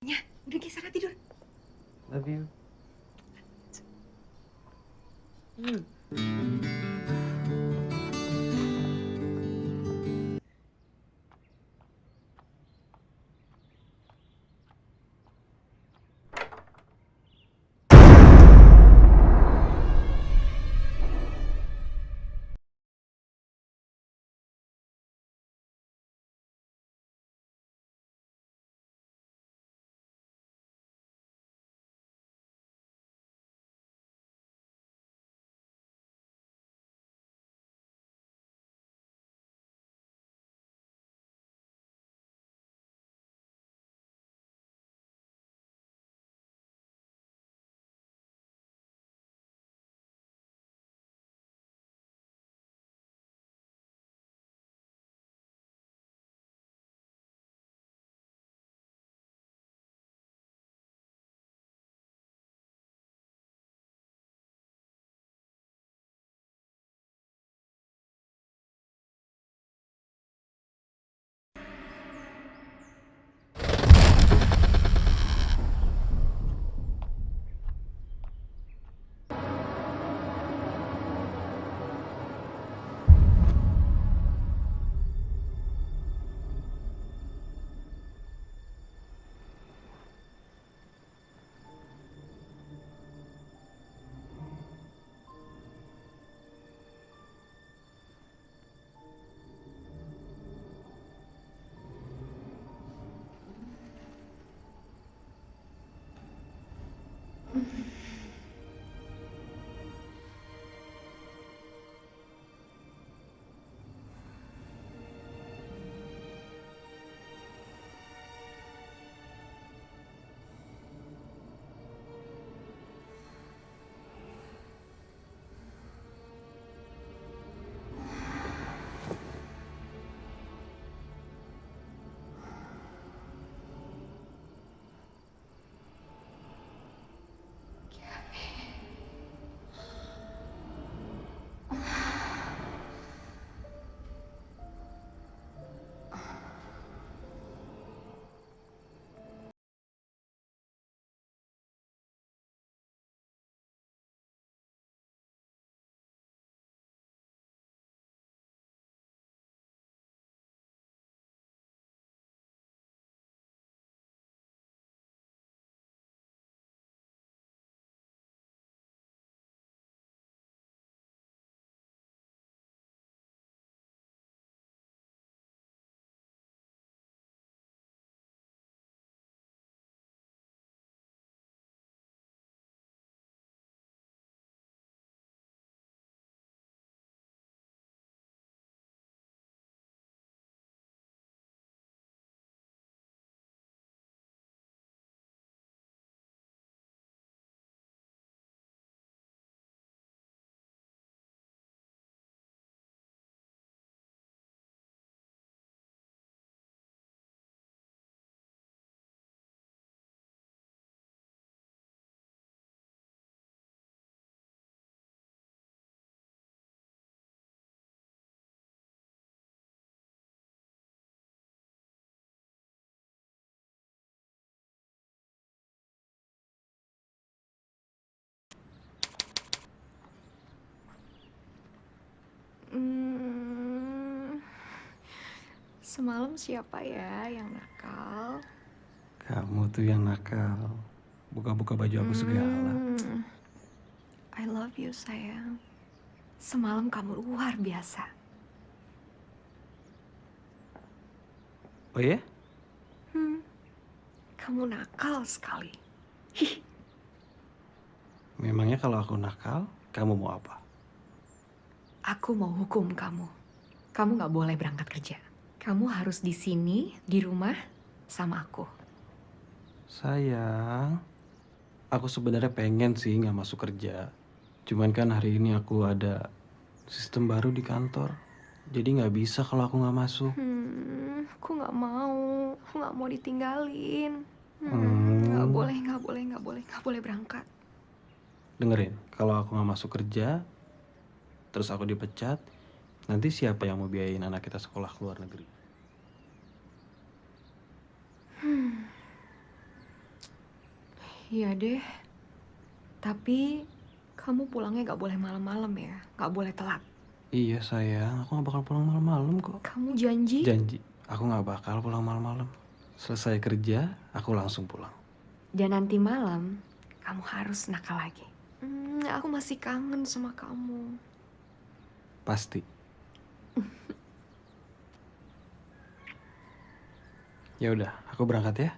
Ya, udah Ki, sana tidur. Love you. Hmm, semalam siapa ya yang nakal? Kamu tuh yang nakal. Buka-buka baju aku segala. I love you, sayang. Semalam kamu luar biasa. Oh ya? Kamu nakal sekali. Memangnya kalau aku nakal, kamu mau apa? Aku mau hukum kamu. Kamu nggak boleh berangkat kerja. Kamu harus di sini, di rumah, sama aku. Sayang, aku sebenarnya pengen sih nggak masuk kerja. Cuman kan hari ini aku ada sistem baru di kantor. Jadi nggak bisa kalau aku nggak masuk. Aku nggak mau. Aku nggak mau ditinggalin. Nggak Hmm, boleh, nggak boleh, nggak boleh, nggak boleh berangkat. dengerin, kalau aku nggak masuk kerja, terus aku dipecat, nanti siapa yang mau biayain anak kita sekolah ke luar negeri? Iya deh, tapi kamu pulangnya gak boleh malam-malam ya, gak boleh telat. Iya sayang, aku gak bakal pulang malam-malam kok. Kamu janji? Janji, aku gak bakal pulang malam-malam. Selesai kerja, aku langsung pulang. Dan nanti malam, kamu harus nakal lagi. Aku masih kangen sama kamu. Pasti. Ya udah, aku berangkat ya.